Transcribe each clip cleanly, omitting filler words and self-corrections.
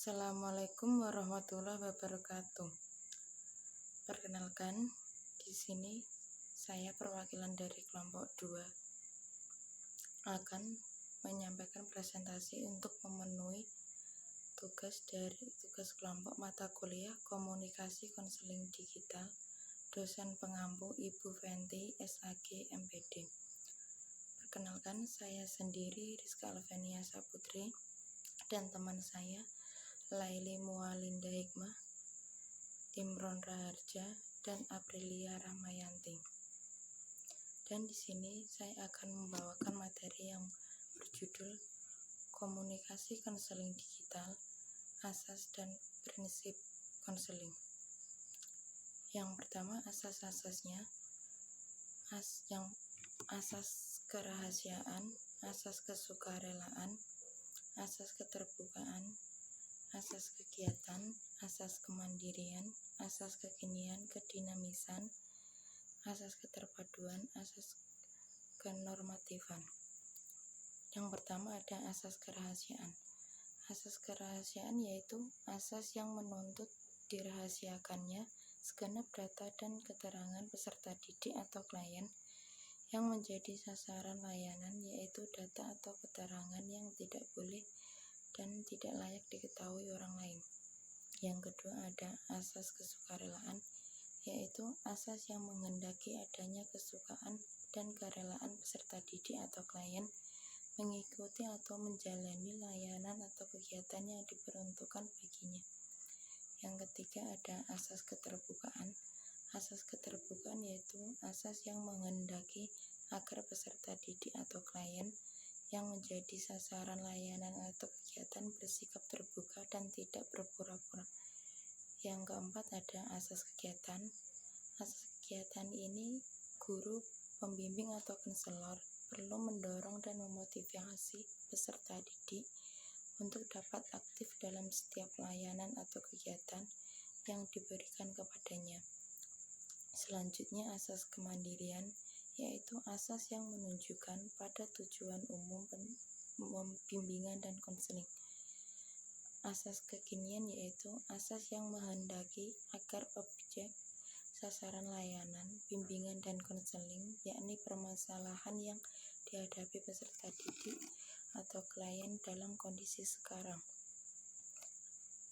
Assalamualaikum warahmatullahi wabarakatuh. Perkenalkan, di sini saya perwakilan dari kelompok 2 akan menyampaikan presentasi untuk memenuhi tugas kelompok mata kuliah Komunikasi Konseling Digital, dosen pengampu Ibu Fenty, SAG, MPD. Perkenalkan, saya sendiri Rizka Alvenia Saputri dan teman saya Laili Mualinda Hikmah, Imron Raharja, dan Aprilia Rahmayanti. Dan di sini saya akan membawakan materi yang berjudul Komunikasi Konseling Digital, Asas dan Prinsip Konseling. Yang pertama, asas-asasnya, asas kerahasiaan, asas kesukarelaan, asas keterbukaan, asas kegiatan, asas kemandirian, asas kekinian, kedinamisan, asas keterpaduan, asas kenormatifan. Yang pertama ada asas kerahasiaan. Asas kerahasiaan yaitu asas yang menuntut dirahasiakannya segenap data dan keterangan peserta didik atau klien yang menjadi sasaran layanan, yaitu data atau keterangan yang tidak boleh dan tidak layak diketahui orang lain. Yang kedua ada asas kesukarelaan, yaitu asas yang menghendaki adanya kesukaan dan kerelaan peserta didik atau klien mengikuti atau menjalani layanan atau kegiatan yang diperuntukkan baginya. Yang ketiga ada asas keterbukaan. Asas keterbukaan yaitu asas yang menghendaki agar peserta didik atau klien yang menjadi sasaran layanan atau kegiatan bersikap terbuka dan tidak berpura-pura. Yang keempat ada asas kegiatan. Asas kegiatan ini guru, pembimbing atau konselor perlu mendorong dan memotivasi peserta didik untuk dapat aktif dalam setiap layanan atau kegiatan yang diberikan kepadanya. Selanjutnya asas kemandirian, yaitu asas yang menunjukkan pada tujuan umum bimbingan dan konseling. Asas kekinian yaitu asas yang menghendaki agar objek sasaran layanan, bimbingan dan konseling, yakni permasalahan yang dihadapi peserta didik atau klien dalam kondisi sekarang.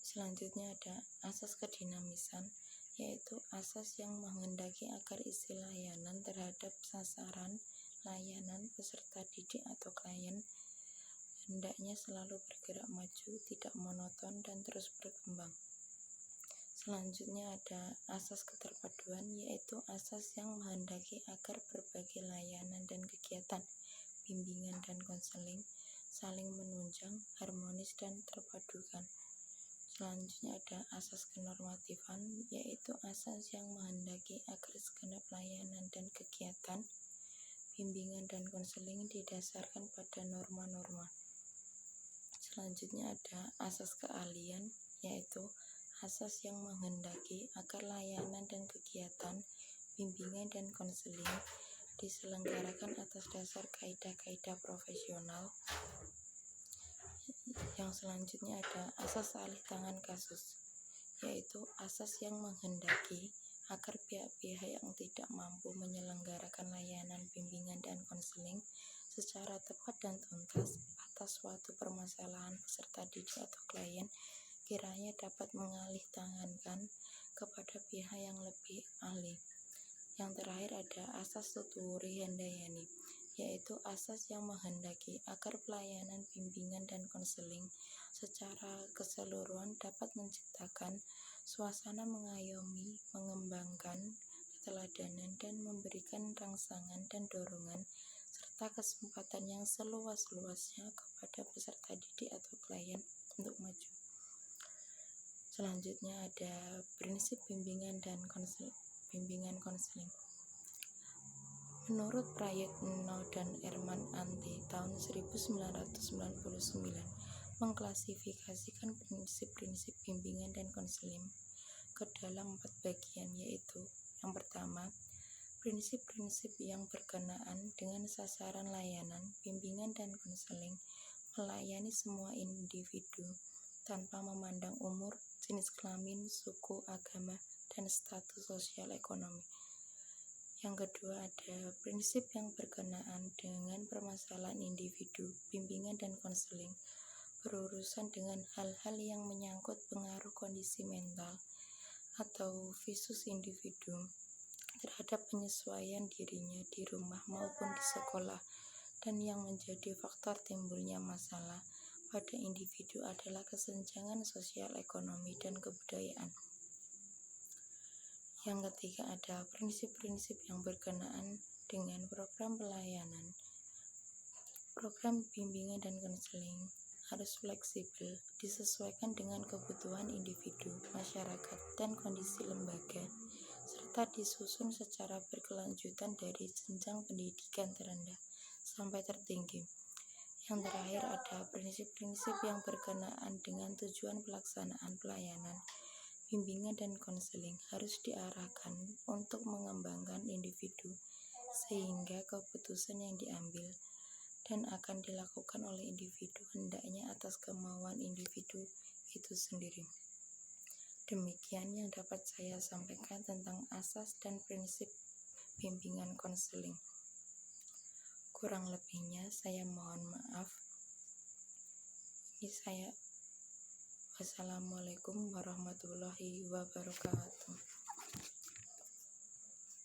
Selanjutnya ada asas kedinamisan, yaitu asas yang menghendaki agar isi layanan terhadap sasaran layanan peserta didik atau klien hendaknya selalu bergerak maju, tidak monoton dan terus berkembang. Selanjutnya ada asas keterpaduan, yaitu asas yang menghendaki agar berbagai layanan dan kegiatan bimbingan dan konseling saling menunjang, harmonis dan terpadukan. Selanjutnya ada asas kenormatifan, yaitu asas yang menghendaki agar segenap layanan dan kegiatan bimbingan dan konseling didasarkan pada norma-norma. Selanjutnya ada asas keahlian, yaitu asas yang menghendaki agar layanan dan kegiatan bimbingan dan konseling diselenggarakan atas dasar kaidah-kaidah profesional. Yang selanjutnya ada asas alih tangan kasus, yaitu asas yang menghendaki agar pihak-pihak yang tidak mampu menyelenggarakan layanan bimbingan dan konseling secara tepat dan tuntas atas suatu permasalahan peserta didik atau klien kiranya dapat mengalih tangankan kepada pihak yang lebih ahli. Yang terakhir ada asas tuturi handayani, yaitu asas yang menghendaki agar pelayanan bimbingan dan konseling secara keseluruhan dapat menciptakan suasana mengayomi, mengembangkan keteladanan dan memberikan rangsangan dan dorongan serta kesempatan yang seluas-luasnya kepada peserta didik atau klien untuk maju. Selanjutnya ada prinsip bimbingan konseling. Menurut Prayitno dan Erman Anti tahun 1999 mengklasifikasikan prinsip-prinsip bimbingan dan konseling ke dalam 4 bagian, yaitu yang pertama, prinsip-prinsip yang berkenaan dengan sasaran layanan, bimbingan dan konseling melayani semua individu tanpa memandang umur, jenis kelamin, suku, agama, dan status sosial ekonomi. Yang kedua, ada prinsip yang berkenaan dengan permasalahan individu, bimbingan dan konseling, berurusan dengan hal-hal yang menyangkut pengaruh kondisi mental atau visus individu terhadap penyesuaian dirinya di rumah maupun di sekolah, dan yang menjadi faktor timbulnya masalah pada individu adalah kesenjangan sosial, ekonomi, dan kebudayaan. Yang ketiga, ada prinsip-prinsip yang berkenaan dengan program pelayanan. Program bimbingan dan konseling harus fleksibel, disesuaikan dengan kebutuhan individu, masyarakat, dan kondisi lembaga, serta disusun secara berkelanjutan dari jenjang pendidikan terendah sampai tertinggi. Yang terakhir, ada prinsip-prinsip yang berkenaan dengan tujuan pelaksanaan pelayanan. Bimbingan dan konseling harus diarahkan untuk mengembangkan individu, sehingga keputusan yang diambil dan akan dilakukan oleh individu hendaknya atas kemauan individu itu sendiri. Demikian yang dapat saya sampaikan tentang asas dan prinsip bimbingan konseling. Kurang lebihnya saya mohon maaf. Wassalamualaikum warahmatullahi wabarakatuh.